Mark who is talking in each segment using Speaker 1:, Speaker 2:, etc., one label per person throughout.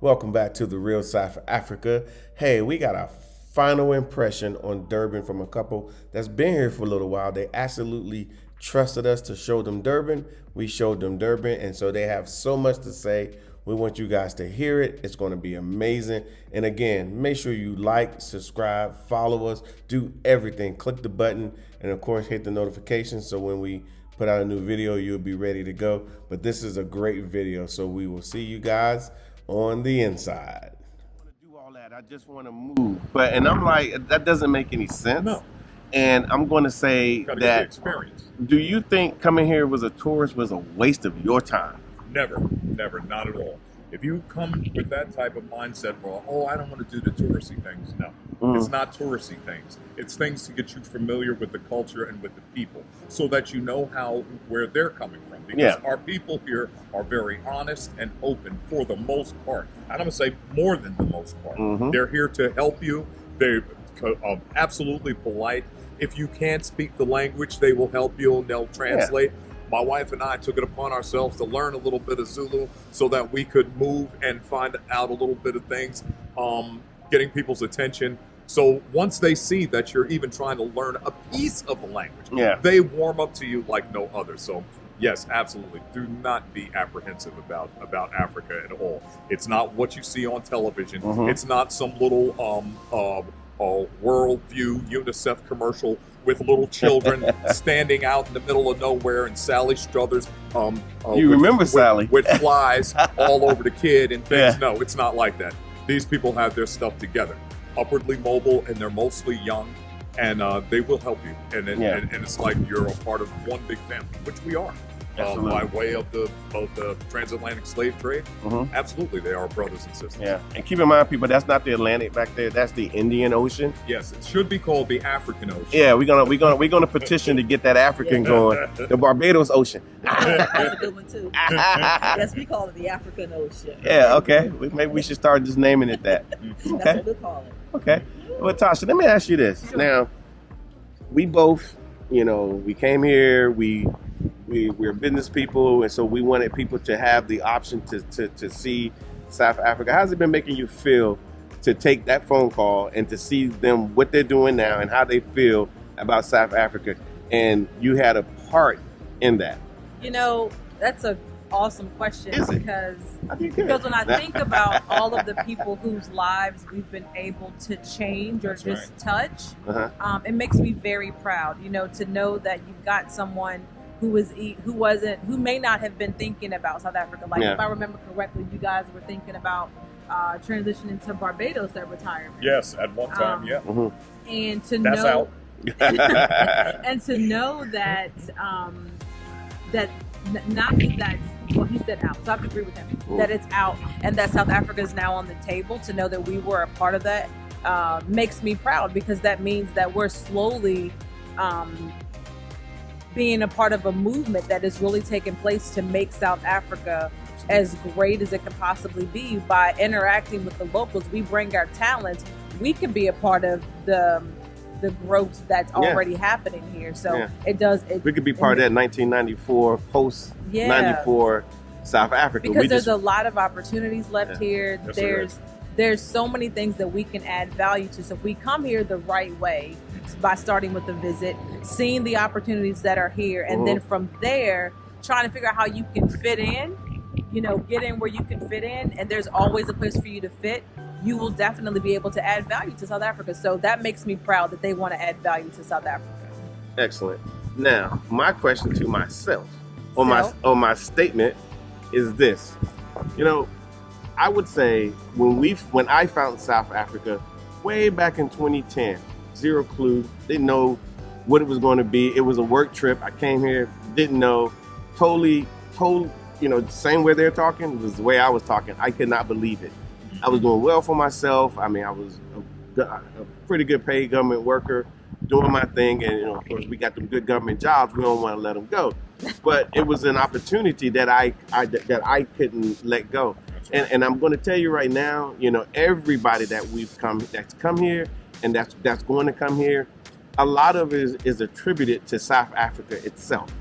Speaker 1: Welcome back to the Real South Africa. Hey, we got a final impression on Durban from a couple that's been here for a little while. They absolutely trusted us to show them Durban. We showed them Durban, and so they have so much to say. We want you guys to hear it. It's going to be amazing. And again, make sure you like, subscribe, follow us, do everything. Click the button, and of course, hit the notifications so when we put out a new video, you'll be ready to go. But this is a great video, so we will see you guys on the inside. I want to do all that. I just want to move. And I'm like, that doesn't make any sense.
Speaker 2: No.
Speaker 1: And I'm going to say
Speaker 2: Gotta get the
Speaker 1: that,
Speaker 2: experience.
Speaker 1: do you think coming here was a tourist was a waste of your time?
Speaker 2: Never, not at all. If you come with that type of mindset, well, oh, I don't want to do the touristy things. No, It's not touristy things. It's things to get you familiar with the culture and with the people, so that you know where they're coming from. Because our people here are very honest and open for the most part. And I'm gonna say more than the most part. They're here to help you. They're absolutely polite. If you can't speak the language, they will help you and they'll translate. My wife and I took it upon ourselves to learn a little bit of Zulu so that we could move and find out a little bit of things, getting people's attention. So once they see that you're even trying to learn a piece of the language, they warm up to you like no other. So yes, absolutely. Do not be apprehensive about Africa at all. It's not what you see on television. It's not some little worldview UNICEF commercial with little children standing out in the middle of nowhere and Sally Struthers
Speaker 1: remember Sally
Speaker 2: with flies all over the kid and things. No, it's not like that. These people have their stuff together, upwardly mobile, and they're mostly young, and they will help you, and it's like you're a part of one big family, which we are. By way of the transatlantic slave trade, absolutely, they are brothers and sisters.
Speaker 1: Yeah, and keep in mind, people, that's not the Atlantic back there. That's the Indian Ocean.
Speaker 2: Yes, it should be called the African Ocean.
Speaker 1: Yeah, we're gonna petition to get that African going. The Barbados Ocean.
Speaker 3: That's a good one too. Yes, we call it the African Ocean.
Speaker 1: Yeah, okay. Maybe we should start just naming it that.
Speaker 3: That's what we call it.
Speaker 1: Okay. Well, Tasha, let me ask you this.
Speaker 3: Sure.
Speaker 1: Now, we both, we came here. We're business people, and so we wanted people to have the option to see South Africa. How's it been making you feel to take that phone call and to see them, what they're doing now and how they feel about South Africa, and you had a part in that?
Speaker 3: That's an awesome question.
Speaker 1: Is it?
Speaker 3: Because when I think about all of the people whose lives we've been able to change or touch, it makes me very proud, to know that you've got someone who may not have been thinking about South Africa. Like, if I remember correctly, you guys were thinking about transitioning to Barbados at retirement.
Speaker 2: Yes, at one time,
Speaker 3: And to
Speaker 2: That's
Speaker 3: know,
Speaker 2: out.
Speaker 3: and to know that he said out, so I have to agree with him that it's out, and that South Africa is now on the table. To know that we were a part of that makes me proud, because that means that we're slowly being a part of a movement that is really taking place to make South Africa as great as it can possibly be. By interacting with the locals, we bring our talents. We can be a part of the growth that's already happening here. So
Speaker 1: we could be part of that 1994 post 94 South Africa,
Speaker 3: because there's a lot of opportunities left here.
Speaker 2: Yes,
Speaker 3: there's so many things that we can add value to. So if we come here the right way, by starting with a visit, seeing the opportunities that are here, and then from there trying to figure out how you can fit in, get in where you can fit in, and there's always a place for you to fit, you will definitely be able to add value to South Africa. So that makes me proud that they want to add value to South Africa.
Speaker 1: Excellent. Now, my question to myself, or my statement, is this. I would say when I found South Africa way back in 2010, zero clue, didn't know what it was going to be. It was a work trip. I came here, didn't know, totally, same way they're talking, it was the way I was talking. I could not believe it. I was doing well for myself. I mean, I was a pretty good paid government worker, doing my thing. And, of course, we got them good government jobs. We don't want to let them go. But it was an opportunity that I couldn't let go. And I'm going to tell you right now, everybody that's come here and that's going to come here, a lot of it is attributed to South Africa itself,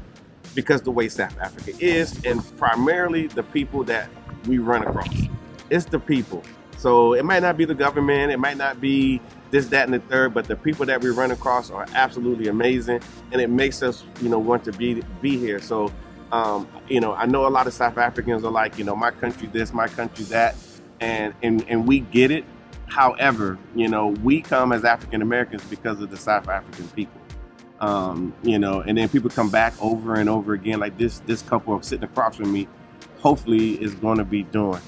Speaker 1: because the way South Africa is, and primarily the people that we run across. It's the people. So it might not be the government, it might not be this, that, and the third, but the people that we run across are absolutely amazing, and it makes us, want to be here. So, I know a lot of South Africans are like, my country this, my country that, and we get it. However, we come as African Americans because of the South African people. And then people come back over and over again, like this couple sitting across from me, hopefully is going to be doing.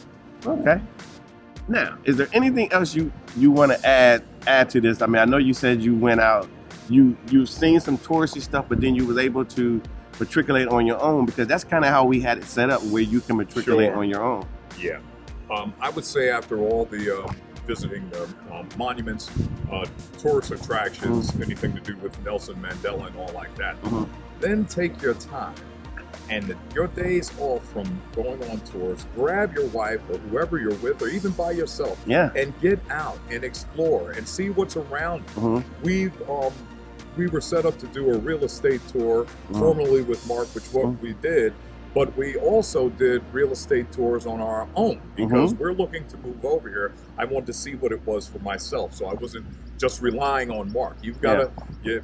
Speaker 1: Okay. Now, is there anything else you want to add to this? I mean, I know you said you went out, you've seen some touristy stuff, but then you was able to matriculate on your own, because that's kind of how we had it set up, where you can matriculate on your own.
Speaker 2: Yeah. I would say after all the visiting the monuments, tourist attractions, anything to do with Nelson Mandela and all like that, then take your time. And your days off from going on tours, grab your wife or whoever you're with, or even by yourself, and get out and explore and see what's around you. We were set up to do a real estate tour, formerly with Mark, which we did, but we also did real estate tours on our own, because we're looking to move over here. I wanted to see what it was for myself, so I wasn't just relying on Mark. You've got to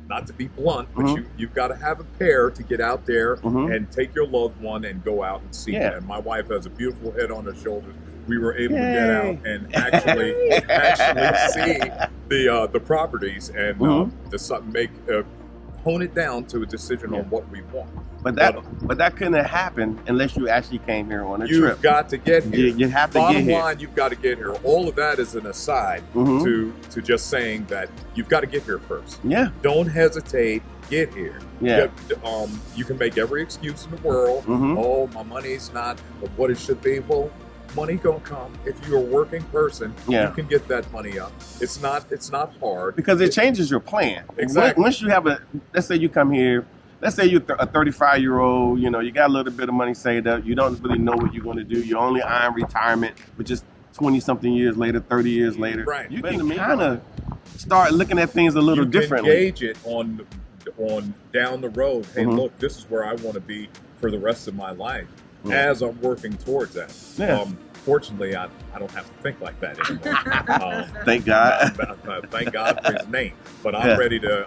Speaker 2: not to be blunt, but you've got to have a pair to get out there and take your loved one and go out and see them. And my wife has a beautiful head on her shoulders. We were able to get out and actually see the properties and hone it down to a decision on what we want.
Speaker 1: But that couldn't have happened unless you actually came here on a trip.
Speaker 2: You've got to get here.
Speaker 1: You have to get here.
Speaker 2: Bottom line, you've got to get here. All of that is an aside to just saying that you've got to get here first.
Speaker 1: Yeah.
Speaker 2: Don't hesitate. Get here.
Speaker 1: Yeah.
Speaker 2: You can make every excuse in the world. Oh, my money's not what it should be. Well, money gonna come. If you're a working person, you can get that money up. It's not hard.
Speaker 1: Because it changes your plan.
Speaker 2: Exactly.
Speaker 1: Once you have let's say you come here, let's say you're a 35-year-old, you got a little bit of money saved up, you don't really know what you're going to do, you're only eyeing retirement, which is 20-something years later, 30 years later.
Speaker 2: Right.
Speaker 1: You can kind of start looking at things a little differently.
Speaker 2: You can gauge it on down the road. Hey, look, this is where I want to be for the rest of my life as I'm working towards that. Yeah. Fortunately, I don't have to think like that anymore.
Speaker 1: Thank God.
Speaker 2: Thank God for His name. But I'm ready to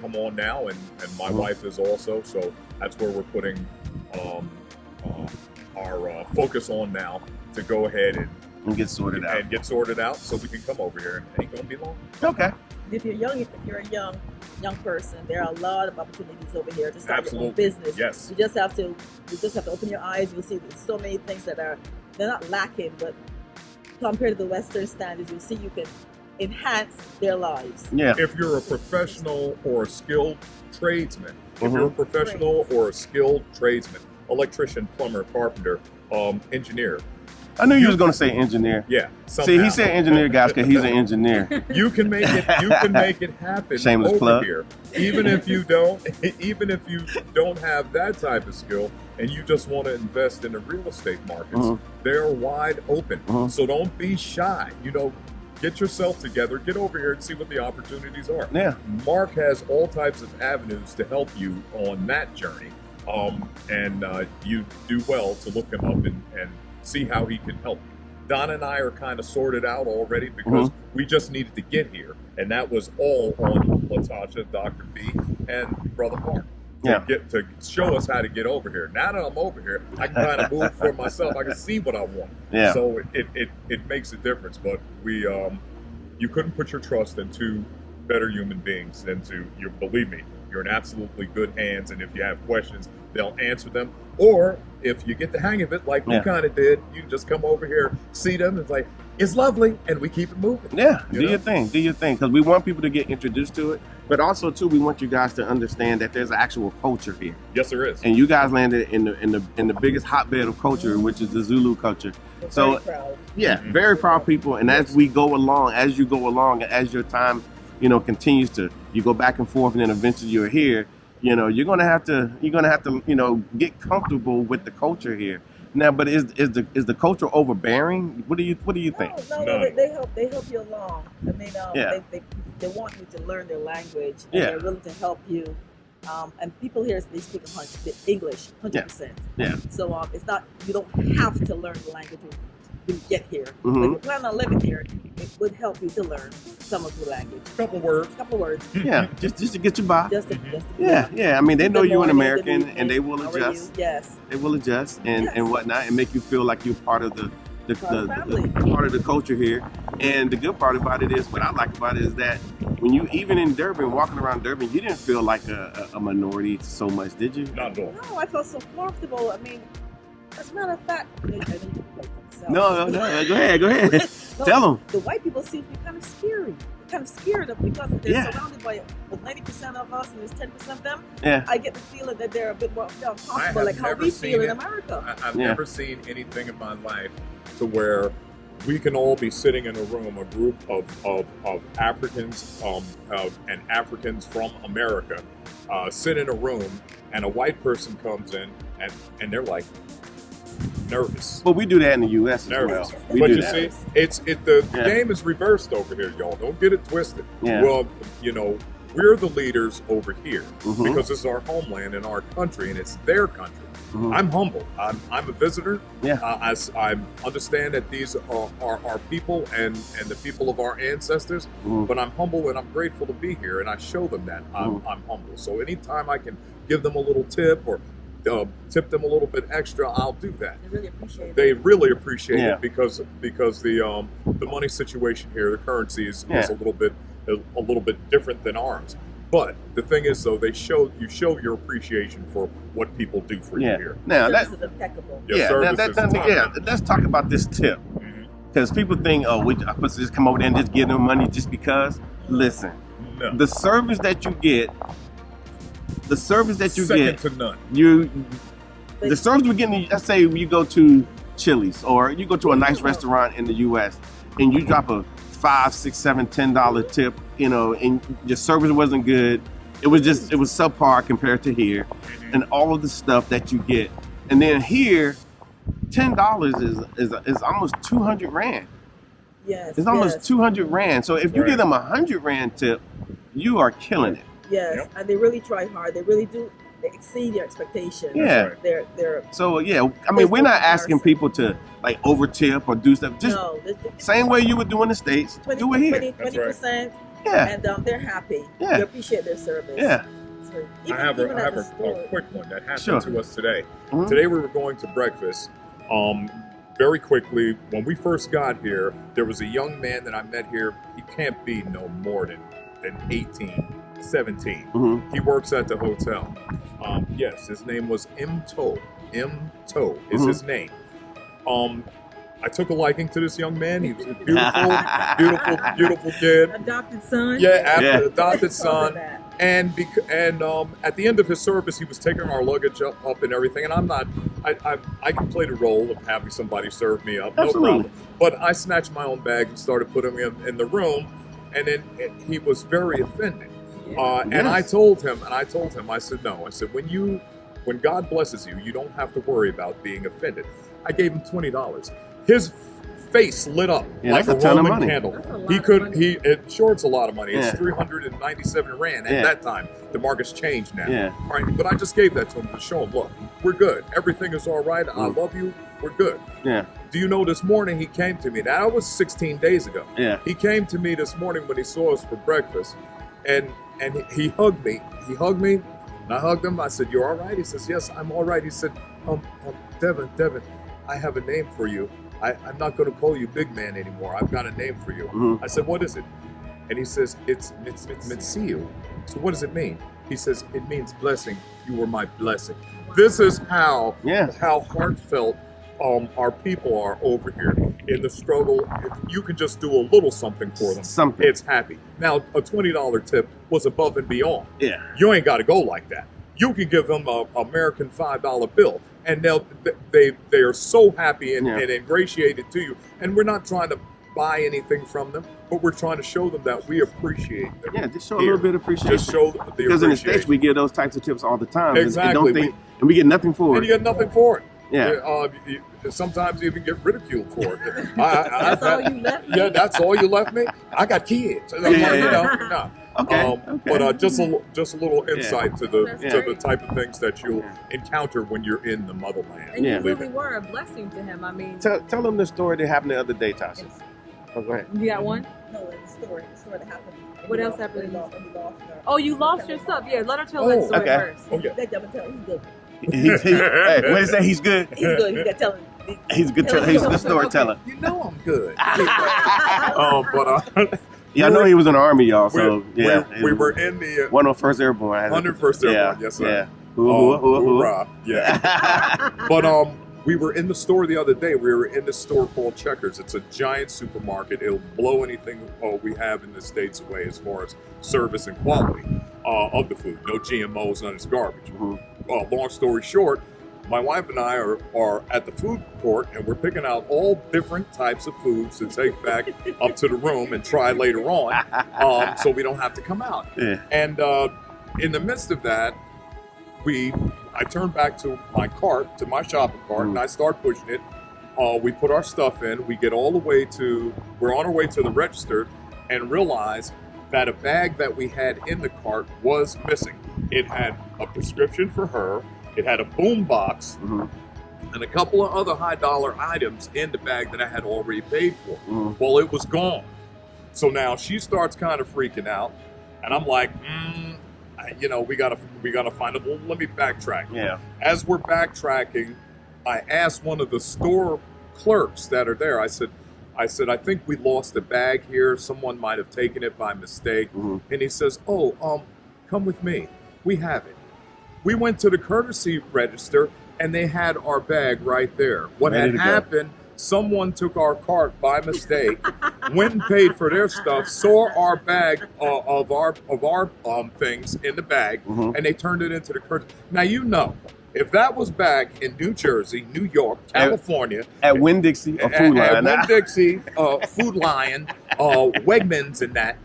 Speaker 2: come on now, and my wife is also. So that's where we're putting our focus on now, to go ahead
Speaker 1: and get sorted out.
Speaker 2: And get sorted out, so we can come over here. And it ain't gonna be long.
Speaker 1: Okay.
Speaker 4: If you're a young person, there are a lot of opportunities over here to start your own business.
Speaker 2: Yes.
Speaker 4: You just have to open your eyes. You'll see there's so many things they're not lacking, but compared to the Western standards, you'll see you can enhance their lives.
Speaker 1: Yeah.
Speaker 2: If you're a professional or a skilled tradesman, electrician, plumber, carpenter, engineer.
Speaker 1: I knew you was going to say engineer.
Speaker 2: Yeah.
Speaker 1: Somehow. See, he said engineer, guys, because he's an engineer.
Speaker 2: You can make it happen.
Speaker 1: Shameless
Speaker 2: over
Speaker 1: plug.
Speaker 2: Here. Even if you don't have that type of skill, and you just want to invest in the real estate markets, they're wide open. So don't be shy. Get yourself together, get over here and see what the opportunities are.
Speaker 1: Yeah.
Speaker 2: Mark has all types of avenues to help you on that journey. And you do well to look him up and see how he can help you. Don and I are kind of sorted out already, because we just needed to get here. And that was all on Latasha, Dr. B, and Brother Mark. To show us how to get over here. Now that I'm over here, I can kind of move for myself. I can see what I want.
Speaker 1: Yeah.
Speaker 2: So it makes a difference. But you couldn't put your trust in two better human beings than believe me, you're in absolutely good hands. And if you have questions, they'll answer them. Or if you get the hang of it, like we kind of did, you can just come over here, see them, and it's like, it's lovely, and we keep it moving.
Speaker 1: Yeah, do your thing, because we want people to get introduced to it, but also too, we want you guys to understand that there's an actual culture here.
Speaker 2: Yes, there is.
Speaker 1: And you guys landed in the biggest hotbed of culture, which is the Zulu culture.
Speaker 4: We're very proud.
Speaker 1: Yeah, very proud people. And as you go along, and as your time, continues to, you go back and forth, and then eventually you're here. You're gonna have to get comfortable with the culture here. Now, but is the culture overbearing? What do you think?
Speaker 4: No, they help you along. I mean, they want you to learn their language, and they're willing to help you And people here, they speak English 100%.
Speaker 1: Yeah.
Speaker 4: So it's not, you don't have to learn the language when you get here. But
Speaker 1: Mhm.
Speaker 4: if you plan on living here, it would help you to learn some of the language.
Speaker 2: Couple words.
Speaker 4: A couple words.
Speaker 1: Yeah, just to get you by.
Speaker 4: Just to,
Speaker 1: Yeah. I mean, they know
Speaker 4: Good
Speaker 1: you're an
Speaker 4: morning,
Speaker 1: American,
Speaker 4: good
Speaker 1: and they will
Speaker 4: evening. How are
Speaker 1: adjust.
Speaker 4: you? Yes.
Speaker 1: They will adjust and
Speaker 4: Yes.
Speaker 1: whatnot, and make you feel like you're part of the
Speaker 4: family.
Speaker 1: part of the culture here. And the good part about it is, what I like about it is that when you, even in Durban, walking around Durban, you didn't feel like a minority so much, did you?
Speaker 2: Not at all.
Speaker 4: No, I felt so comfortable. I mean, as a matter of fact, I know you can play for yourself.
Speaker 1: No. Go ahead.
Speaker 4: No,
Speaker 1: Tell them.
Speaker 4: The white people seem to be kind of scary. They're kind of scared of, because they're
Speaker 1: Yeah.
Speaker 4: surrounded by with 90% of us and there's 10% of them.
Speaker 1: Yeah.
Speaker 4: I get the feeling that they're a bit more
Speaker 2: I
Speaker 4: uncomfortable,
Speaker 2: have
Speaker 4: like how
Speaker 2: never
Speaker 4: we
Speaker 2: seen
Speaker 4: feel in
Speaker 2: it.
Speaker 4: America.
Speaker 2: I've
Speaker 1: Yeah.
Speaker 2: never seen anything in my life to where we can all be sitting in a room, a group of Africans and Africans from America, sit in a room, and a white person comes in and they're like nervous.
Speaker 1: But we do that in the U.S. as
Speaker 2: Nervous.
Speaker 1: well. We
Speaker 2: But
Speaker 1: do
Speaker 2: you
Speaker 1: that.
Speaker 2: see, the
Speaker 1: Yeah.
Speaker 2: game is reversed over here, y'all. Don't get it twisted.
Speaker 1: Yeah.
Speaker 2: Well, you know, we're the leaders over here
Speaker 1: Mhm.
Speaker 2: because this is our homeland and our country, and it's their country.
Speaker 1: Mhm.
Speaker 2: I'm humble. I'm a visitor.
Speaker 1: Yeah.
Speaker 2: I understand that these are our people and the people of our ancestors,
Speaker 1: Mhm.
Speaker 2: but I'm humble and I'm grateful to be here, and I show them that I'm humble. So anytime I can give them a little tip or tip them a little bit extra, I'll do that.
Speaker 4: They really appreciate it.
Speaker 2: They really appreciate
Speaker 1: Yeah.
Speaker 2: it because the money situation here, the currency is
Speaker 1: Yeah.
Speaker 2: a little bit different than ours. But the thing is, though, you show your appreciation for what people do for you
Speaker 1: Yeah.
Speaker 2: here.
Speaker 1: Now that.
Speaker 4: Service is impeccable.
Speaker 2: Your
Speaker 1: Yeah.
Speaker 2: service
Speaker 1: Now
Speaker 2: is top.
Speaker 1: let's talk about this tip,
Speaker 2: Mhm.
Speaker 1: because people think, oh, we supposed to just come over there and just give them money just because. Listen,
Speaker 2: No.
Speaker 1: the service that you get,
Speaker 2: Second to none.
Speaker 1: the service we're getting. Let's say you go to Chili's or you go to a nice restaurant in the U.S. and you drop a $5, $6, $7, $10 tip, and your service wasn't good. It was subpar compared to here, and all of the stuff that you get. And then here, $10 is almost 200 rand.
Speaker 4: Yes.
Speaker 1: It's almost
Speaker 4: yes.
Speaker 1: 200 rand. So if you
Speaker 2: Right.
Speaker 1: give them 100 rand tip, you are killing it.
Speaker 4: Yes,
Speaker 2: Yep.
Speaker 4: and they really try hard. They really do. They exceed your expectations.
Speaker 1: Yeah.
Speaker 2: right.
Speaker 4: They're
Speaker 1: So yeah, I mean, we're not asking people to like over tip or do stuff. Just
Speaker 4: no,
Speaker 1: same way you would do in the States, do it here.
Speaker 4: 20%,
Speaker 1: Yeah,
Speaker 4: and they're happy.
Speaker 1: Yeah.
Speaker 4: They appreciate their service.
Speaker 1: yeah.
Speaker 4: So
Speaker 2: I have
Speaker 4: even at the
Speaker 2: a
Speaker 4: store.
Speaker 2: quick one that happened
Speaker 1: Sure.
Speaker 2: to us today.
Speaker 1: Mhm.
Speaker 2: Today we were going to breakfast. Very quickly, when we first got here, there was a young man that I met here. He can't be no more than 18, 17.
Speaker 1: Mhm.
Speaker 2: He works at the hotel. Yes, his name was Mto. Mto is
Speaker 1: Mhm.
Speaker 2: his name. I took a liking to this young man. He was a beautiful kid.
Speaker 4: Adopted son.
Speaker 2: Yeah, after
Speaker 1: Yeah.
Speaker 2: adopted
Speaker 4: Because of
Speaker 2: son.
Speaker 4: that.
Speaker 2: And at the end of his service, he was taking our luggage up and everything. And I'm not, I can play the role of having somebody serve me up, no
Speaker 1: Absolutely.
Speaker 2: problem. But I snatched my own bag and started putting him in the room, and then he was very offended. And I
Speaker 1: Yes.
Speaker 2: told him, I said, no. I said, when God blesses you, you don't have to worry about being offended. I gave him $20. His face lit up
Speaker 1: Yeah,
Speaker 2: like
Speaker 1: that's
Speaker 2: a
Speaker 1: a ton of
Speaker 2: Roman
Speaker 1: money.
Speaker 2: candle.
Speaker 4: That's a lot
Speaker 2: He
Speaker 4: of
Speaker 2: could,
Speaker 4: money.
Speaker 2: sure, it's a lot of money. It's
Speaker 1: Yeah.
Speaker 2: 397 rand at
Speaker 1: Yeah.
Speaker 2: that time. The market's changed now.
Speaker 1: Yeah.
Speaker 2: All right, but I just gave that to him to show him, look, we're good. Everything is all right. I love you. We're good.
Speaker 1: Yeah,
Speaker 2: Do you know this morning he came to me? Now, that was 16 days ago.
Speaker 1: yeah.
Speaker 2: He came to me this morning when he saw us for breakfast, and he hugged me. He hugged me, and I hugged him. I said, "You're all right?" He says, "Yes, I'm all right." He said, Devin, I have a name for you. I'm not going to call you big man anymore. I've got a name for you."
Speaker 1: Mhm.
Speaker 2: I said, "What is it?" And he says, "It's Mitsiu." So what does it mean? He says, "It means blessing. You were my blessing." This is how
Speaker 1: Yeah.
Speaker 2: heartfelt our people are over here in the struggle. If you can just do a little something for them,
Speaker 1: Something.
Speaker 2: it's happy. Now, a $20 tip was above and beyond.
Speaker 1: Yeah.
Speaker 2: You ain't got to go like that. You can give them a American $5 bill, and they are so happy and,
Speaker 1: Yeah.
Speaker 2: and ingratiated to you. And we're not trying to buy anything from them, but we're trying to show them that we appreciate them.
Speaker 1: Yeah, just show a
Speaker 2: here.
Speaker 1: little bit of appreciation.
Speaker 2: Just show the
Speaker 1: Because in the States,
Speaker 2: appreciation.
Speaker 1: we give those types of tips all the time.
Speaker 2: Exactly.
Speaker 1: And we get nothing for
Speaker 2: And
Speaker 1: it.
Speaker 2: you get nothing for it.
Speaker 1: Yeah.
Speaker 2: Sometimes you even get ridiculed for it.
Speaker 4: That's all you left me?
Speaker 2: Yeah, that's all you left me. I got kids.
Speaker 1: Yeah.
Speaker 2: No.
Speaker 1: Okay.
Speaker 2: But just a little insight to the
Speaker 3: That's
Speaker 2: to the
Speaker 3: great.
Speaker 2: type of things that you'll encounter when you're in the motherland.
Speaker 3: And
Speaker 1: Yeah.
Speaker 3: you really were a blessing to him. I mean,
Speaker 1: Tell them the story that happened the other day, Tasha.
Speaker 4: It's-
Speaker 1: Oh, go ahead.
Speaker 3: you got one?
Speaker 4: No, it's the story that happened.
Speaker 3: What
Speaker 4: We
Speaker 3: else
Speaker 4: lost-
Speaker 3: happened?
Speaker 4: We lost her.
Speaker 3: Oh, you lost your stuff. Yeah, let her tell that story
Speaker 1: okay.
Speaker 3: first.
Speaker 2: Oh, yeah.
Speaker 4: That devil tell he's good.
Speaker 1: Hey, what is that? He's good.
Speaker 4: He's good. He's got telling.
Speaker 1: He's good. He's a good storyteller.
Speaker 2: You know I'm good. But
Speaker 1: Yeah, I know he was in the army, y'all. So yeah,
Speaker 2: we were in the
Speaker 1: one of First Airborne.
Speaker 2: 101st Airborne. Yes, sir.
Speaker 1: Yeah.
Speaker 2: Hoorah. Yeah. But we were in the store the other day. We were in this store called Checkers. It's a giant supermarket. It'll blow anything we have in the States away as far as service and quality of the food. No GMOs, none of this garbage. Long story short, my wife and I are at the food court, and we're picking out all different types of foods to take back up to the room and try later on, so we don't have to come out.
Speaker 1: Yeah.
Speaker 2: And in the midst of that, I turn back to my cart, to my shopping cart, and I start pushing it. We put our stuff in. We get all the way we're on our way to the register, and realize that a bag that we had in the cart was missing. It had a prescription for her. It had a boom box and a couple of other high dollar items in the bag that I had already paid for. Well, it was gone. So now she starts kind of freaking out, and I'm like, we gotta find it. Well, let me backtrack.
Speaker 1: Yeah.
Speaker 2: As we're backtracking, I asked one of the store clerks that are there. I said, I think we lost a bag here. Someone might have taken it by mistake. And he says, come with me. We have it. We went to the courtesy register, and they had our bag right there. What had happened, someone took our cart by mistake, went and paid for their stuff, saw our bag of our things in the bag, and they turned it into the courtesy. Now, if that was back in New Jersey, New York, California,
Speaker 1: at Winn-Dixie, a Food Lion,
Speaker 2: at Winn-Dixie, Food Lion, Wegmans, and that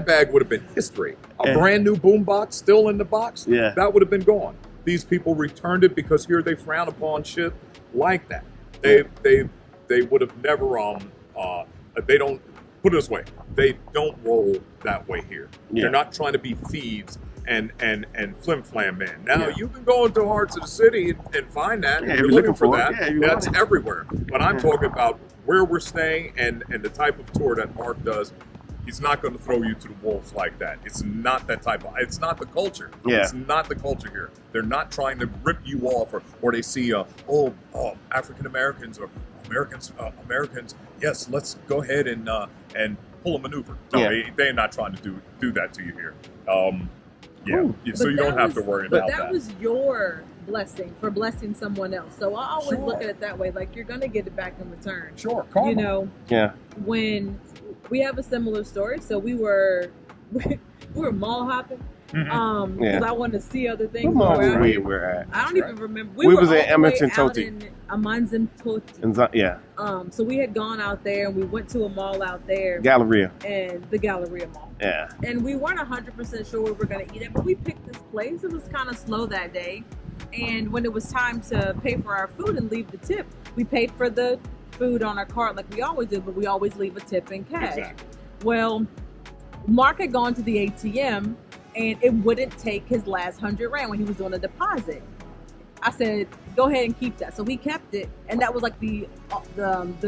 Speaker 2: bag would have been history. A brand new boombox still in the box, that would have been gone. These people returned it because here they frown upon shit like that. They would have never they don't put it this way. They don't roll that way here. They're not trying to be thieves and flim flam man. Now you can go into hearts of the city and find that. If you're looking for that. That's everywhere. But I'm talking about where we're staying and the type of tour that Mark does. He's not going to throw you to the wolves like that. It's not that type of. It's not the culture.
Speaker 1: Yeah.
Speaker 2: It's not the culture here. They're not trying to rip you off, or they see African Americans or Americans. Yes, let's go ahead and pull a maneuver. No, they're not trying to do that to you here. So you don't have to worry about that.
Speaker 3: But that was your blessing for blessing someone else. So I always look at it that way. Like, you're going to get it back in return.
Speaker 2: Sure, karma.
Speaker 3: When we have a similar story. So we were mall hopping. Because I wanted to see other things.
Speaker 1: We're at.
Speaker 3: I don't even remember.
Speaker 1: We was in Emerson Toti.
Speaker 3: Amanzim Toti. So we had gone out there, and we went to a mall out there.
Speaker 1: Galleria.
Speaker 3: And the Galleria Mall.
Speaker 1: Yeah.
Speaker 3: And we weren't 100% sure where we were going to eat at, but we picked this place. It was kind of slow that day. And when it was time to pay for our food and leave the tip, we paid for the food on our cart like we always do, but we always leave a tip in cash.
Speaker 2: Exactly.
Speaker 3: Well, Mark had gone to the ATM, and it wouldn't take his last 100 Rand when he was doing a deposit. I said, go ahead and keep that. So we kept it, and that was like the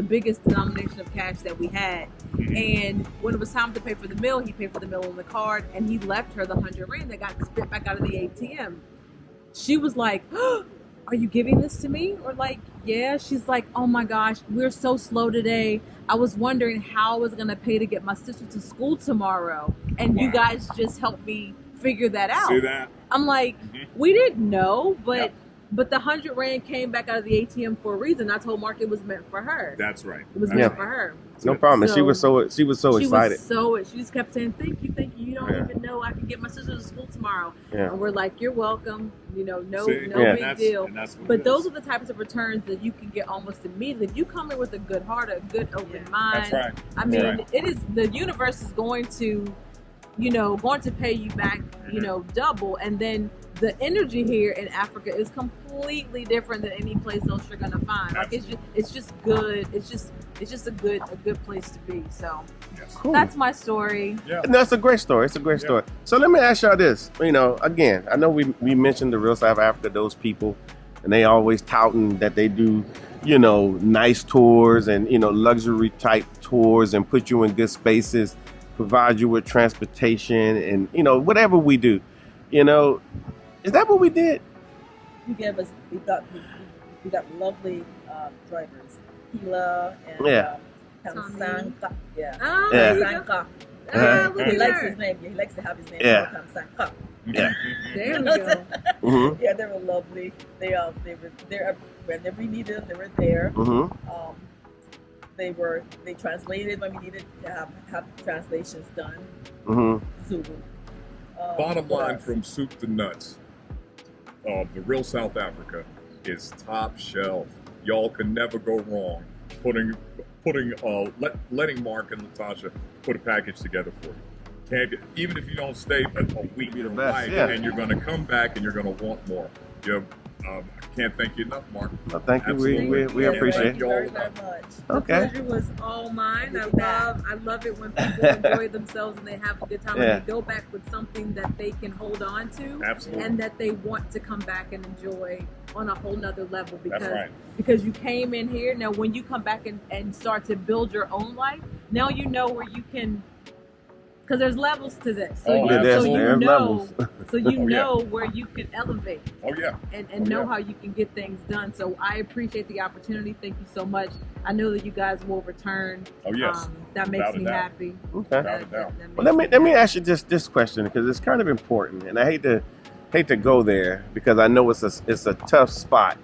Speaker 3: biggest denomination of cash that we had. And when it was time to pay for the meal, he paid for the meal on the card, and he left her the 100 Rand that got spit back out of the ATM. She was like, are you giving this to me? Or like, yeah. She's like, oh my gosh, we're so slow today. I was wondering how I was going to pay to get my sister to school tomorrow. And you guys just helped me figure that out.
Speaker 2: See that?
Speaker 3: I'm like, we didn't know, but the 100 Rand came back out of the ATM for a reason. I told Mark it was meant for her.
Speaker 2: That's right.
Speaker 3: It was meant for her.
Speaker 1: No problem.
Speaker 3: So,
Speaker 1: she was so excited.
Speaker 3: She just kept saying, thank you. You don't even know I can get my sister to school tomorrow.
Speaker 1: Yeah.
Speaker 3: And we're like, you're welcome. No big deal. But those are the types of returns that you can get almost immediately. If you come in with a good heart, a good open mind.
Speaker 2: That's right.
Speaker 3: I mean, it is, the universe is going to pay you back, double. And then the energy here in Africa is completely different than any place else you're gonna find. Like, it's just good. It's it's just a good place to be. So
Speaker 2: Yes.
Speaker 1: Cool.
Speaker 3: that's my story.
Speaker 2: Yeah.
Speaker 1: No, it's a great story. It's a great story. So let me ask y'all this. Again, I know we mentioned the real South Africa, those people, and they always touting that they do, nice tours and, luxury type tours and put you in good spaces, provide you with transportation and, whatever we do. Is that what we did?
Speaker 4: You gave us, we got lovely drivers, Hila and
Speaker 1: Yeah.
Speaker 4: Kamsanka. Yeah.
Speaker 3: Oh,
Speaker 1: Yeah.
Speaker 4: Kamsanka.
Speaker 3: look
Speaker 4: He
Speaker 3: at
Speaker 4: likes
Speaker 3: her.
Speaker 4: his name. He likes to have his name.
Speaker 1: Yeah.
Speaker 4: Kamsanka.
Speaker 1: Yeah.
Speaker 3: There we go.
Speaker 1: Mm-hmm.
Speaker 4: Yeah, they were lovely. They were there whenever we needed them. They were there.
Speaker 1: Mm-hmm.
Speaker 4: They translated when we needed to have translations done.
Speaker 1: Mm-hmm.
Speaker 4: Zulu.
Speaker 2: Bottom
Speaker 4: what
Speaker 2: line,
Speaker 4: else?
Speaker 2: from soup to nuts, the real South Africa is top shelf. Y'all can never go wrong letting Mark and Latasha put a package together for you. Even if you don't stay a week,
Speaker 1: Be the best,
Speaker 2: right,
Speaker 1: yeah.
Speaker 2: and you're going to come back and you're going to want more. I can't thank you enough, Mark.
Speaker 1: Well, thank you.
Speaker 2: Absolutely.
Speaker 1: We appreciate
Speaker 4: Thank
Speaker 1: it.
Speaker 4: you very, very much.
Speaker 3: The
Speaker 1: Okay.
Speaker 3: pleasure was all mine.
Speaker 4: Look at
Speaker 3: I love it when people enjoy themselves and they have a good time
Speaker 1: Yeah.
Speaker 3: and they go back with something that they can hold on to
Speaker 2: Absolutely.
Speaker 3: and that they want to come back and enjoy on a whole nother level
Speaker 2: That's right.
Speaker 3: because you came in here. Now when you come back and start to build your own life, now you know where you can, because there's levels to this. So
Speaker 2: Oh,
Speaker 3: you,
Speaker 2: yeah,
Speaker 1: there's
Speaker 3: so you
Speaker 1: levels.
Speaker 3: know so you
Speaker 2: Oh, yeah.
Speaker 3: know where you can elevate
Speaker 2: Oh, yeah.
Speaker 3: and
Speaker 2: Oh,
Speaker 3: know
Speaker 2: yeah.
Speaker 3: how you can get things done. So I appreciate the opportunity. Thank you so much. I know that you guys will return.
Speaker 2: Oh, yes.
Speaker 3: That makes
Speaker 2: Without a
Speaker 3: me
Speaker 2: doubt.
Speaker 3: happy.
Speaker 1: Okay.
Speaker 2: Without a doubt.
Speaker 1: Well, let me ask you this question because it's kind of important, and I hate to go there because I know it's a tough spot.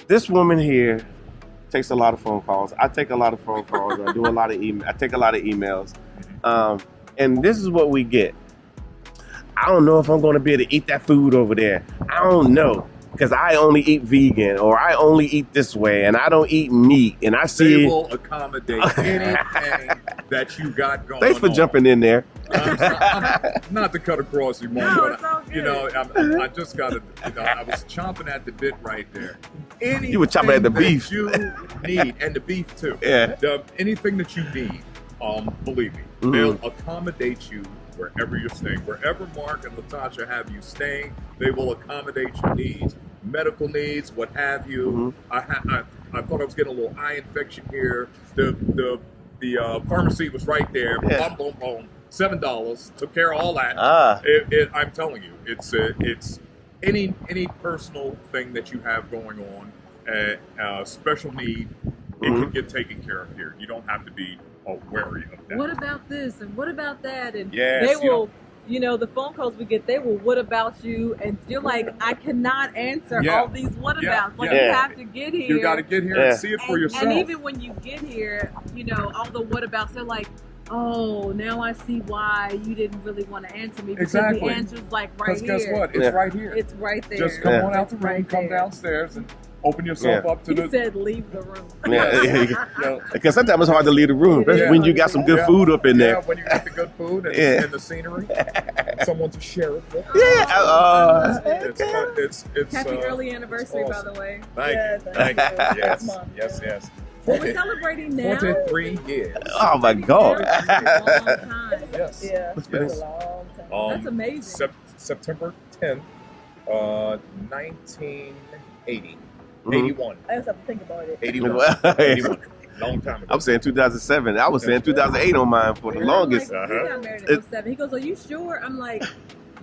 Speaker 1: This woman here takes a lot of phone calls. I take a lot of phone calls. I do a lot of I take a lot of emails, and this is what we get. I don't know if I'm going to be able to eat that food over there. I don't know because I only eat vegan or I only eat this way and I don't eat meat. And I
Speaker 2: They
Speaker 1: see.
Speaker 2: will accommodate anything that you got going
Speaker 1: Thanks for
Speaker 2: on.
Speaker 1: jumping in there.
Speaker 2: I'm not to cut across you, Mark,
Speaker 3: No,
Speaker 2: but
Speaker 3: it's all good.
Speaker 2: I just got to. I was chomping at the bit right there.
Speaker 1: You were chomping at the
Speaker 2: Anything
Speaker 1: beef.
Speaker 2: that you need, and the beef too.
Speaker 1: Yeah.
Speaker 2: Anything that you need, believe me,
Speaker 1: Mhm.
Speaker 2: they'll accommodate you wherever you're staying. Wherever Mark and Latasha have you staying, they will accommodate your needs, medical needs, what have you.
Speaker 1: Mhm.
Speaker 2: I thought I was getting a little eye infection here. The pharmacy was right there.
Speaker 1: Yeah.
Speaker 2: Boom, boom, boom. $7. Took care of all that. I'm telling you, it's any personal thing that you have going on, special need, it can get taken care of here. You don't have to be wary of that.
Speaker 3: What about this and what about that? And
Speaker 2: Yes,
Speaker 3: they will, the phone calls we get, they will, what about you? And you're like, I cannot answer
Speaker 2: Yeah.
Speaker 3: all these what
Speaker 2: Yeah.
Speaker 3: abouts. Like,
Speaker 1: Yeah.
Speaker 3: you have to get here.
Speaker 2: You got to get here
Speaker 1: Yeah.
Speaker 2: and see it for yourself.
Speaker 3: And even when you get here, all the what abouts, they're like, oh, now I see why you didn't really want to answer me because
Speaker 2: Exactly.
Speaker 3: the answer's like right
Speaker 2: Because
Speaker 3: here.
Speaker 2: guess what? It's
Speaker 1: Yeah.
Speaker 2: right here.
Speaker 3: It's right there.
Speaker 2: Just come
Speaker 1: Yeah.
Speaker 2: on out the
Speaker 3: It's
Speaker 2: room,
Speaker 3: right
Speaker 2: come
Speaker 3: there.
Speaker 2: downstairs, and open yourself
Speaker 1: Yeah.
Speaker 2: up to
Speaker 3: He
Speaker 2: the.
Speaker 3: said, leave the room.
Speaker 1: Yeah. Because sometimes it's hard to leave the room, especially
Speaker 2: Yeah.
Speaker 1: when you got some good
Speaker 2: Yeah.
Speaker 1: food up in
Speaker 2: Yeah,
Speaker 1: there.
Speaker 2: when you get the good food and,
Speaker 1: Yeah.
Speaker 2: and the scenery, someone to share it with.
Speaker 1: Yeah.
Speaker 2: It's fun. It's
Speaker 3: Happy early anniversary,
Speaker 2: awesome.
Speaker 3: by the way.
Speaker 2: Thank
Speaker 4: Yeah,
Speaker 2: you.
Speaker 4: thank
Speaker 2: Thank you.
Speaker 4: you.
Speaker 2: Yes.
Speaker 4: Mom.
Speaker 2: Yes.
Speaker 3: Well, we're celebrating now.
Speaker 2: 43 years.
Speaker 1: Oh my God.
Speaker 3: That's a long time.
Speaker 2: Yes.
Speaker 4: Yeah,
Speaker 1: That's
Speaker 4: it's
Speaker 1: nice.
Speaker 4: a long time.
Speaker 3: That's amazing.
Speaker 2: September 10th, 1980.
Speaker 1: Mhm.
Speaker 2: 81.
Speaker 4: I just have to think about it.
Speaker 2: 81.
Speaker 1: Well,
Speaker 2: 81. Long time ago.
Speaker 1: I'm saying 2007. I was saying 2008 on mine for the
Speaker 3: And
Speaker 1: longest.
Speaker 3: I'm like, we got married in 07. He goes, are you sure? I'm like,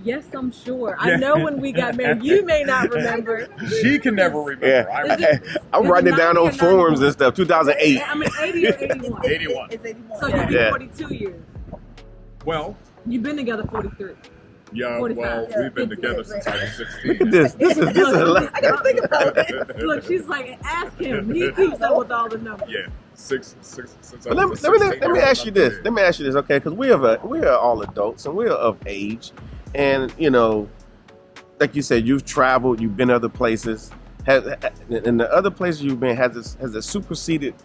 Speaker 3: yes, I'm sure.
Speaker 2: Yeah.
Speaker 3: I know when we got married. You may not remember.
Speaker 2: She can never remember.
Speaker 1: Yeah.
Speaker 2: I
Speaker 3: Is
Speaker 2: remember.
Speaker 3: it-
Speaker 1: I'm
Speaker 3: Is
Speaker 1: writing
Speaker 3: it
Speaker 1: it down
Speaker 3: 90
Speaker 1: on
Speaker 3: or
Speaker 1: forums
Speaker 3: 91?
Speaker 1: and stuff. 2008.
Speaker 3: I mean, 80 or 81.
Speaker 2: 81.
Speaker 4: It's 81.
Speaker 3: So
Speaker 4: yeah.
Speaker 3: you'll be
Speaker 1: Yeah.
Speaker 3: 42 years.
Speaker 2: Well,
Speaker 3: You've been together 43.
Speaker 2: yeah,
Speaker 3: 45.
Speaker 2: well,
Speaker 4: Yeah.
Speaker 2: we've been together since I was
Speaker 1: Look
Speaker 2: 16.
Speaker 1: at this. This is
Speaker 4: I gotta think about it.
Speaker 3: Look, she's like, ask him. He keeps up with all the numbers.
Speaker 2: Yeah, six since I
Speaker 1: But
Speaker 2: was
Speaker 1: let me ask you this. Let me ask you this, okay? Because we are all adults and we're of age, and like you said, you've traveled, you've been other places. In the other places you've been, has it superseded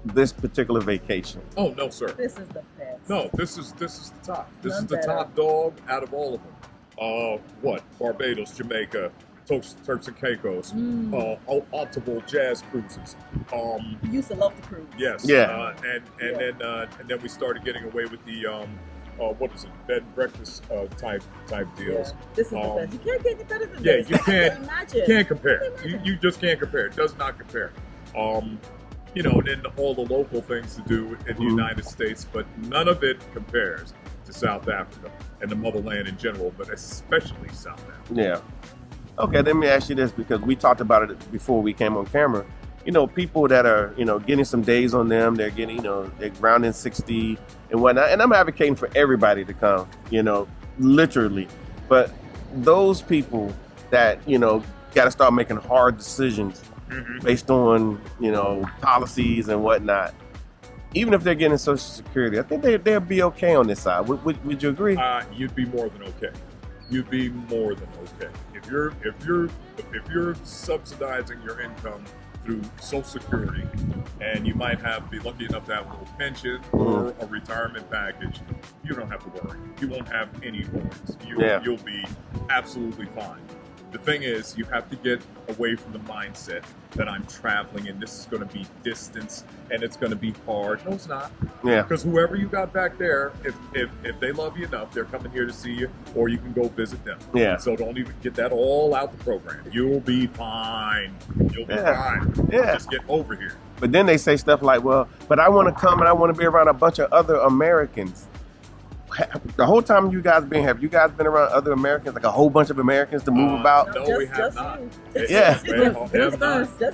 Speaker 1: this particular vacation?
Speaker 2: Oh no, sir.
Speaker 4: This is the best.
Speaker 2: No, this is the top. This
Speaker 4: None
Speaker 2: is the
Speaker 4: better.
Speaker 2: top dog out of all of them. What? Barbados, Jamaica, Turks and Caicos, optimal jazz cruises.
Speaker 4: We used to love the cruise.
Speaker 2: Yes.
Speaker 1: Yeah.
Speaker 2: And then we started getting away with the what is it, bed and breakfast type deals.
Speaker 4: Yeah. This is the best. You can't get any better than
Speaker 2: Yeah,
Speaker 4: this.
Speaker 2: you can't.
Speaker 4: Imagine.
Speaker 2: You can't compare. You just can't compare. It does not compare. You know, and then all the local things to do in the United States, but none of it compares to South Africa and the motherland in general, but especially South Africa.
Speaker 1: Yeah. Okay, let me ask you this, because we talked about it before we came on camera. You know, people that are, you know, getting some days on them, they're getting, you know, they're grounding 60 and whatnot. And I'm advocating for everybody to come, you know, literally. But those people that, you know, got to start making hard decisions based on, you know, policies and whatnot. Even if they're getting Social Security, I think they'll be okay on this side. Would you agree?
Speaker 2: You'd be more than okay. You'd be more than okay. If you're subsidizing your income through Social Security, and you might be lucky enough to have a little pension or a retirement package, you don't have to worry. You won't have any worries. You'll be absolutely fine. The thing is, you have to get away from the mindset that I'm traveling and this is going to be distance and it's going to be hard. No, it's not.
Speaker 1: Yeah.
Speaker 2: Because whoever you got back there, if they love you enough, they're coming here to see you, or you can go visit them.
Speaker 1: Yeah.
Speaker 2: So don't even get that all out the program. You'll be fine. You'll be fine.
Speaker 1: Yeah.
Speaker 2: Just get over here.
Speaker 1: But then they say stuff like, well, but I want to come and I want to be around a bunch of other Americans. The whole time you guys been here, have you guys been around other Americans, like a whole bunch of Americans to move about?
Speaker 2: No, we have not.
Speaker 1: Yeah.
Speaker 4: Just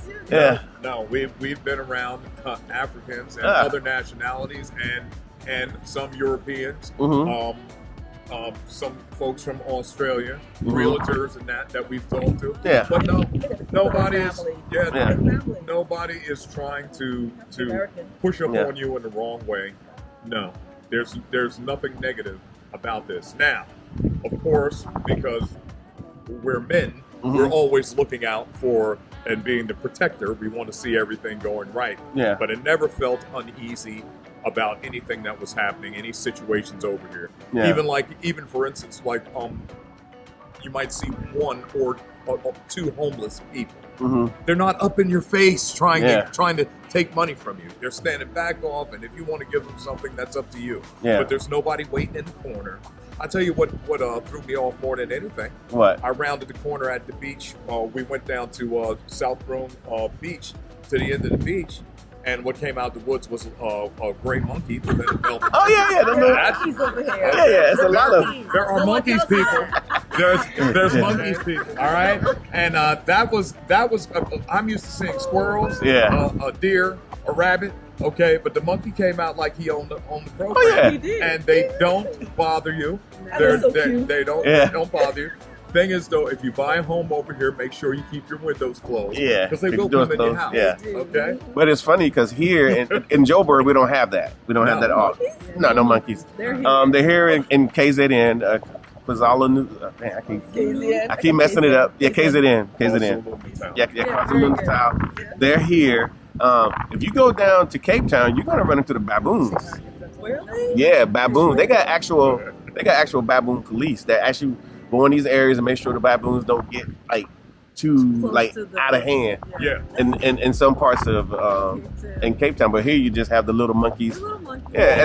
Speaker 4: you.
Speaker 1: Yeah.
Speaker 2: No, we've been around Africans and other nationalities and some Europeans, some folks from Australia, realtors and that we've talked to.
Speaker 1: Yeah.
Speaker 2: But nobody is trying to push up on you in the wrong way. No. There's nothing negative about this. Now, of course, because we're men, we're always looking out for and being the protector. We want to see everything going right.
Speaker 1: Yeah.
Speaker 2: But it never felt uneasy about anything that was happening, any situations over here.
Speaker 1: Yeah.
Speaker 2: Even for instance, like you might see one or two homeless people. They're not up in your face trying to take money from you. They're standing back off, and if you want to give them something, that's up to you.
Speaker 1: Yeah.
Speaker 2: But there's nobody waiting in the corner. I tell you what threw me off more than anything.
Speaker 1: What?
Speaker 2: I rounded the corner at the beach. We went down to South Rome Beach, to the end of the beach. And what came out the woods was a gray monkey.
Speaker 1: Oh yeah.
Speaker 4: Monkeys over here.
Speaker 1: Yeah. It's a lot of.
Speaker 2: There are monkeys people. There's monkeys people. All right, and that was. I'm used to seeing squirrels, a deer, a rabbit. Okay, but the monkey came out like he owned the program.
Speaker 1: Oh yeah.
Speaker 4: He did.
Speaker 2: And they don't bother you.
Speaker 4: Cute.
Speaker 2: They don't bother you. Thing is, though, if you buy a home over here, make sure you keep your windows closed.
Speaker 1: Yeah,
Speaker 2: because they will come in your house.
Speaker 1: Yeah.
Speaker 2: Okay.
Speaker 1: But it's funny because here in Joburg we don't have that. We don't have that at all. No monkeys.
Speaker 3: They're here.
Speaker 1: They're here in KZN. Quazala New. Man, I keep messing it up. Yeah, KZN. Yeah, KwaZulu Natal. They're here. If you go down to Cape Town, you're gonna run into the baboons.
Speaker 4: Really?
Speaker 1: Yeah, baboons. They got actual baboon police that actually go in these areas and make sure the baboons don't get too out of hand.
Speaker 2: Yeah.
Speaker 1: In some parts of in Cape Town, but here you just have the little monkeys. Yeah,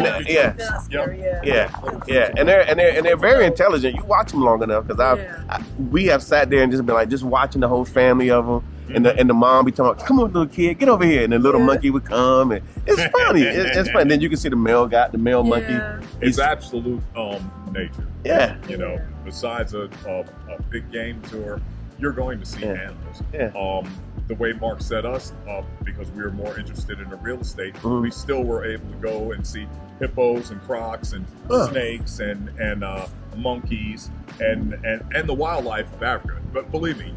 Speaker 1: and they're very intelligent. You watch them long enough because we have sat there and just been like just watching the whole family of them. And the mom be talking, come on, little kid, get over here. And the little monkey would come, and it's funny. It's funny. Then you can see the male monkey.
Speaker 2: It's absolute nature.
Speaker 1: Yeah.
Speaker 2: You know, besides a big game tour, you're going to see animals.
Speaker 1: Yeah.
Speaker 2: The way Mark set us up, because we were more interested in the real estate, we still were able to go and see hippos and crocs and snakes and monkeys and the wildlife of Africa. But believe me,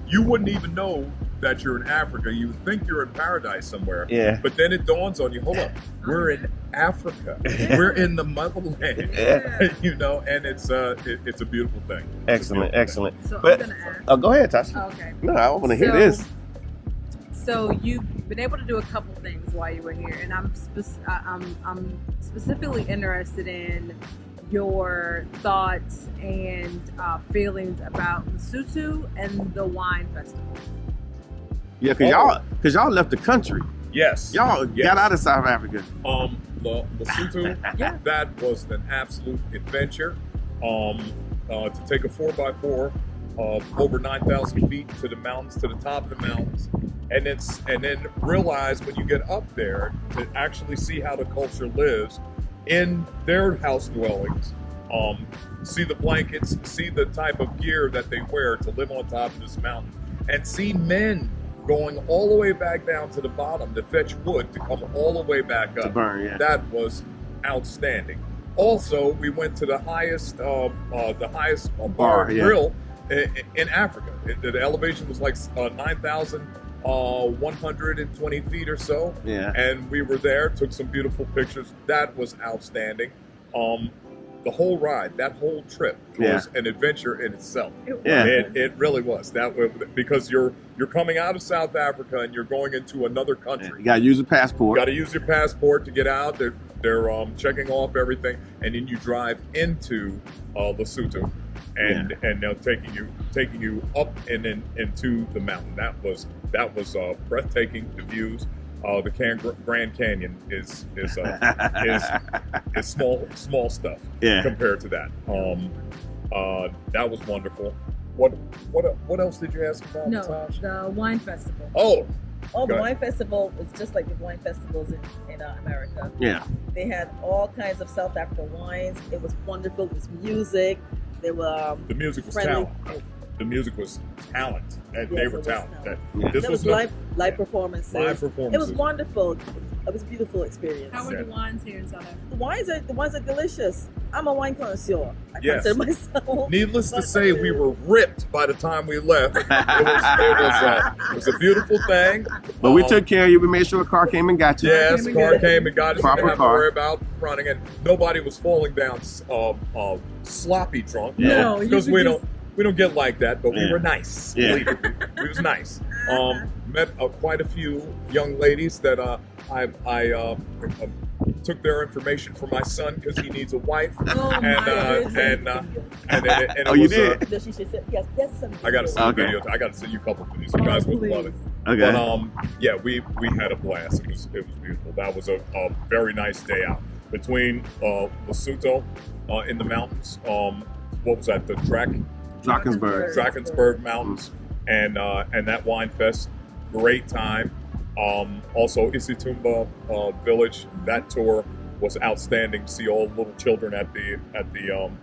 Speaker 2: you wouldn't even know that you're in Africa. You would think you're in paradise somewhere.
Speaker 1: Yeah.
Speaker 2: But then it dawns on you, hold up, we're in Africa. We're in the motherland. You know, and it's a beautiful thing.
Speaker 1: Excellent.
Speaker 3: So
Speaker 1: But
Speaker 3: I'm gonna ask.
Speaker 1: go ahead, Tasha.
Speaker 3: Okay.
Speaker 1: No, I want to hear this.
Speaker 3: So you've been able to do a couple things while you were here, and I'm specifically interested in your thoughts and feelings about Lesotho and the wine festival.
Speaker 1: Yeah, cause y'all left the country.
Speaker 2: Yes.
Speaker 1: Y'all got out of South Africa.
Speaker 2: Lesotho,
Speaker 3: Yeah.
Speaker 2: that was an absolute adventure. To take a 4x4 over 9,000 feet to the mountains, to the top of the mountains, and then realize when you get up there to actually see how the culture lives in their house dwellings. See the blankets, see the type of gear that they wear to live on top of this mountain, and see men going all the way back down to the bottom to fetch wood to come all the way back up.
Speaker 1: To burn, yeah.
Speaker 2: That was outstanding. Also, we went to the highest bar
Speaker 1: yeah.
Speaker 2: grill in Africa. The elevation was like 9,120 feet or so.
Speaker 1: Yeah.
Speaker 2: And we were there, took some beautiful pictures. That was outstanding. The whole ride, that whole trip was an adventure in itself.
Speaker 1: Yeah.
Speaker 2: It really was. Because you're coming out of South Africa and you're going into another country.
Speaker 1: You gotta use a
Speaker 2: You
Speaker 1: passport.
Speaker 2: got to use your passport to get out. They're checking off everything, and then you drive into Lesotho, and they're taking you up and then into the mountain. That was breathtaking. The views. The Grand Canyon is small stuff compared to that. That was wonderful. What else did you ask about,
Speaker 3: No,
Speaker 2: Natasha?
Speaker 3: the wine festival.
Speaker 2: Oh,
Speaker 4: Oh, the
Speaker 2: Good.
Speaker 4: wine festival was just like the wine festivals in America.
Speaker 1: Yeah.
Speaker 4: They had all kinds of South African wines. It was wonderful. There was music. There were
Speaker 2: the music was
Speaker 4: friendly.
Speaker 2: talent. The music was talent. And they
Speaker 4: Yes,
Speaker 2: were
Speaker 4: it was
Speaker 2: talent.
Speaker 4: talent.
Speaker 1: Yeah.
Speaker 2: This
Speaker 4: There was
Speaker 2: no-
Speaker 4: live performances.
Speaker 2: live
Speaker 4: It
Speaker 2: performances.
Speaker 4: was wonderful. It was a beautiful experience.
Speaker 3: How are
Speaker 2: Yeah.
Speaker 3: the wines here in South Africa?
Speaker 4: The wines are delicious. I'm a wine connoisseur. I
Speaker 2: Yes.
Speaker 4: consider myself.
Speaker 2: Needless to say, we were ripped by the time we left. It was a beautiful thing.
Speaker 1: But we took care of you. We made sure a car came and got you.
Speaker 2: Yes, car came and got us.
Speaker 1: Proper
Speaker 2: Didn't have to
Speaker 1: car.
Speaker 2: worry about running, and nobody was falling down sloppy drunk.
Speaker 1: Yeah.
Speaker 3: No, you
Speaker 2: because
Speaker 3: could
Speaker 2: we
Speaker 3: just-
Speaker 2: don't get like that, but we
Speaker 1: Yeah.
Speaker 2: were nice.
Speaker 1: Yeah.
Speaker 2: Believe it. We was nice. Met quite a few young ladies that I took their information for my son because he needs a wife.
Speaker 3: Oh
Speaker 2: And,
Speaker 3: my
Speaker 2: and it
Speaker 1: Oh, you
Speaker 2: was,
Speaker 1: did?
Speaker 4: She said, yes, some
Speaker 2: I gotta send
Speaker 1: Okay.
Speaker 2: you videos. I gotta send you a couple of videos. You guys would love it.
Speaker 1: Okay.
Speaker 2: But yeah, we had a blast. It was beautiful. That was a very nice day out between Lesotho in the mountains. What was that? The
Speaker 1: Drakensberg.
Speaker 2: Drakensberg Mountains and that wine fest. Great time. Also Isitumba Village. That tour was outstanding. See all the little children at the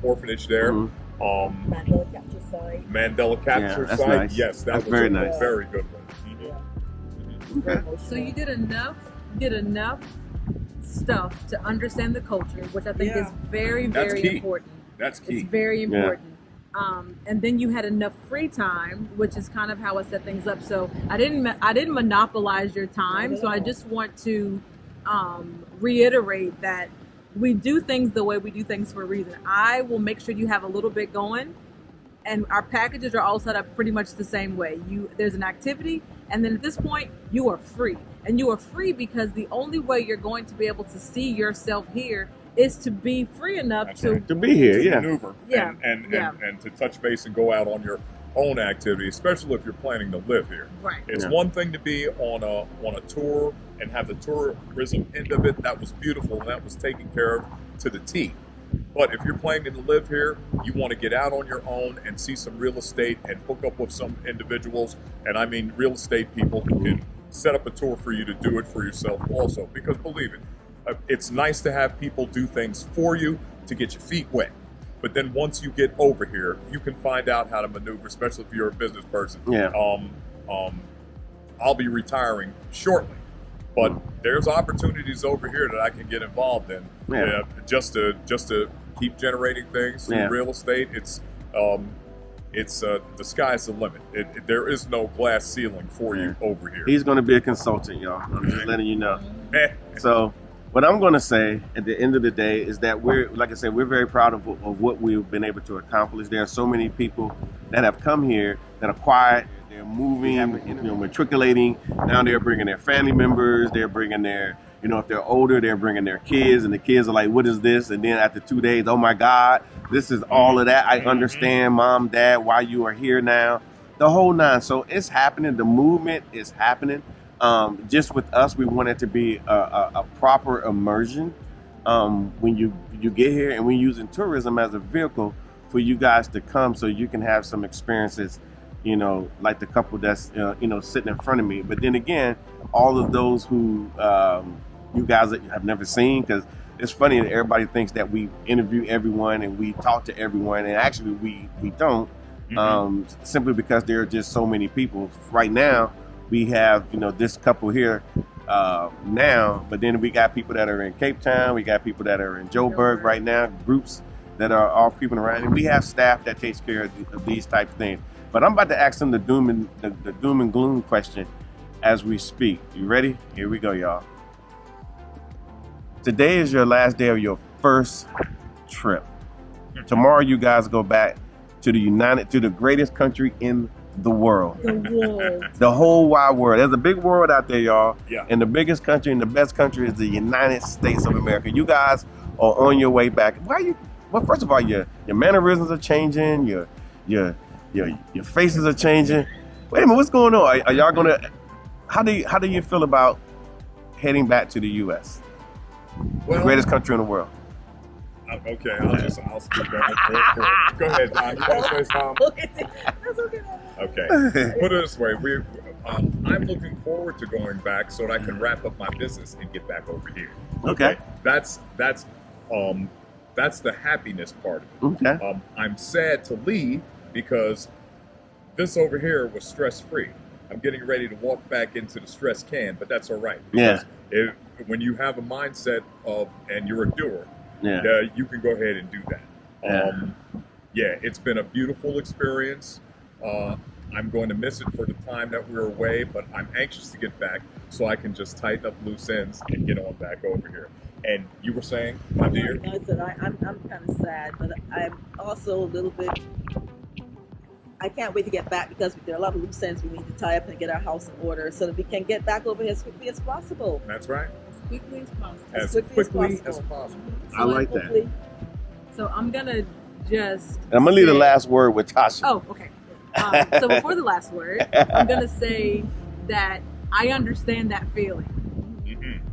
Speaker 2: orphanage there.
Speaker 1: Mhm.
Speaker 4: Mandela Capture Site.
Speaker 2: Mandela Capture
Speaker 1: that's
Speaker 2: Site.
Speaker 1: nice.
Speaker 2: Yes, that
Speaker 1: That's
Speaker 2: was
Speaker 1: very
Speaker 2: a
Speaker 1: nice.
Speaker 2: very good one. Mhm.
Speaker 4: Yeah. Very
Speaker 1: Okay.
Speaker 4: emotional.
Speaker 3: So you did enough stuff to understand the culture, which I think
Speaker 4: Yeah.
Speaker 3: is very,
Speaker 2: That's
Speaker 3: very
Speaker 2: key.
Speaker 3: important.
Speaker 2: That's
Speaker 3: It's
Speaker 2: key.
Speaker 3: very important. And then you had enough free time, which is kind of how I set things up. So I didn't monopolize your time. So I just want to reiterate that we do things the way we do things for a reason. I will make sure you have a little bit going, and our packages are all set up pretty much the same way. There's an activity, and then at this point you are free, and you are free because the only way you're going to be able to see yourself here is to be free enough
Speaker 2: That's
Speaker 3: to
Speaker 2: right.
Speaker 1: To be here,
Speaker 2: To
Speaker 1: yeah.
Speaker 2: maneuver
Speaker 3: Yeah.
Speaker 2: and to touch base and go out on your own activity, especially if you're planning to live here.
Speaker 3: right.
Speaker 2: It's
Speaker 1: Yeah.
Speaker 2: one thing to be on a tour and have the tourism end of it. That was beautiful and that was taken care of to the T. But if you're planning to live here, you want to get out on your own and see some real estate and hook up with some individuals, and I mean real estate people who can set up a tour for you to do it for yourself also. Because believe it, it's nice to have people do things for you to get your feet wet. But then once you get over here, you can find out how to maneuver, especially if you're a business person.
Speaker 1: Yeah.
Speaker 2: I'll be retiring shortly, but there's opportunities over here that I can get involved in.
Speaker 1: Yeah.
Speaker 2: Just to keep generating things through
Speaker 1: Yeah.
Speaker 2: real estate. It's the sky's the limit. There is no glass ceiling for you over here.
Speaker 1: He's going to be a consultant, y'all. I'm just letting you know.
Speaker 2: Eh,
Speaker 1: So, what I'm going to say at the end of the day is that we're very proud of what we've been able to accomplish. There are so many people that have come here that are quiet. They're moving, matriculating. Now they're bringing their family members. They're bringing their, You know, if they're older, they're bringing their kids, and the kids are like, "What is this?" And then after 2 days, "Oh my God, this is all of that. I understand, Mom, Dad, why you are here now." The whole nine. So it's happening. The movement is happening. Just with us, we want it to be a proper immersion when you get here, and we're using tourism as a vehicle for you guys to come, so you can have some experiences. You know, like the couple that's sitting in front of me. But then again, all of those who you guys have never seen, because it's funny that everybody thinks that we interview everyone and we talk to everyone, and actually we don't. Simply because there are just so many people. Right now, we have this couple here now, but then we got people that are in Cape Town, we got people that are in Joburg right now, groups that are all creeping around, and we have staff that takes care of these types of things. But I'm about to ask them the doom and gloom question as we speak. You ready? Here we go, y'all. Today is your last day of your first trip. Tomorrow, you guys go back to the greatest country in the world.
Speaker 4: The world.
Speaker 1: The whole wide world. There's a big world out there, y'all.
Speaker 2: Yeah.
Speaker 1: And the biggest country and the best country is the United States of America. You guys are on your way back. Well, first of all, your mannerisms are changing. Your faces are changing. Wait a minute, what's going on? Are y'all gonna? How do you feel about heading back to the U.S., the greatest country in the world?
Speaker 2: Okay, I'll speak on it. Go ahead, Don. You want to say something?
Speaker 4: That's okay.
Speaker 2: Okay. Put it this way: I'm looking forward to going back so that I can wrap up my business and get back over here.
Speaker 1: Okay.
Speaker 2: That's the happiness part of it.
Speaker 1: Okay.
Speaker 2: I'm sad to leave because this over here was stress-free. I'm getting ready to walk back into the stress can, but that's all right.
Speaker 1: Yeah.
Speaker 2: When you have a mindset and you're a doer,
Speaker 1: Yeah.
Speaker 2: you can go ahead and do that. Yeah, it's been a beautiful experience. I'm going to miss it for the time that we're away, but I'm anxious to get back so I can just tighten up loose ends and get on back over here. And you were saying, my dear?
Speaker 4: No, I'm kind of sad, but I'm also a little bit. I can't wait to get back because there are a lot of loose ends we need to tie up and get our house in order so that we can get back over here as quickly as possible.
Speaker 2: That's right.
Speaker 3: As quickly as possible.
Speaker 2: As quickly as possible.
Speaker 1: I like that.
Speaker 3: So I'm gonna just.
Speaker 1: I'm gonna leave the last word with Tasha.
Speaker 3: Oh, okay. So before the last word, I'm gonna say that I understand that feeling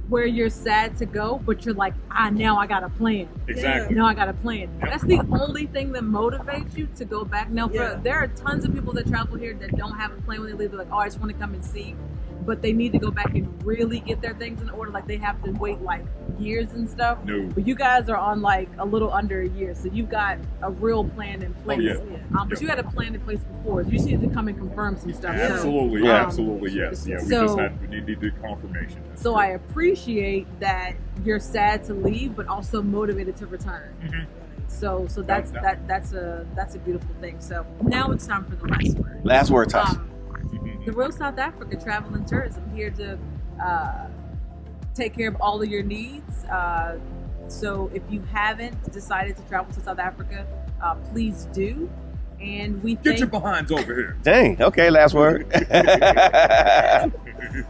Speaker 3: where you're sad to go, but you're like, now I got a plan.
Speaker 2: Exactly.
Speaker 3: Now I got a plan. That's the only thing that motivates you to go back. Now, there are tons of people that travel here that don't have a plan when they leave. They're like, I just want to come and see. But they need to go back and really get their things in order. Like, they have to wait like years and stuff.
Speaker 2: No.
Speaker 3: But you guys are on like a little under a year. So you've got a real plan in place. But you had a plan in place before. You just need to come and confirm some stuff.
Speaker 2: Absolutely, absolutely, yes. Yeah, we needed confirmation.
Speaker 3: So I appreciate that you're sad to leave, but also motivated to return. So that's a beautiful thing. So now it's time for the last word.
Speaker 1: Last word, Tasha.
Speaker 3: The Real South Africa Travel and Tourism, here to take care of all of your needs. So if you haven't decided to travel to South Africa, please do. And we
Speaker 2: get your behinds over here.
Speaker 1: Dang. Okay. Last word.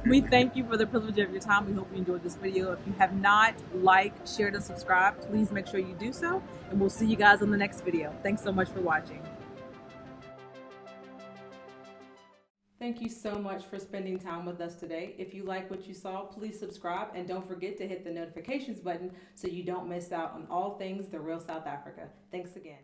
Speaker 3: We thank you for the privilege of your time. We hope you enjoyed this video. If you have not liked, shared, and subscribed, please make sure you do so. And we'll see you guys on the next video. Thanks so much for watching. Thank you so much for spending time with us today. If you like what you saw, please subscribe and don't forget to hit the notifications button so you don't miss out on all things The Real South Africa. Thanks again.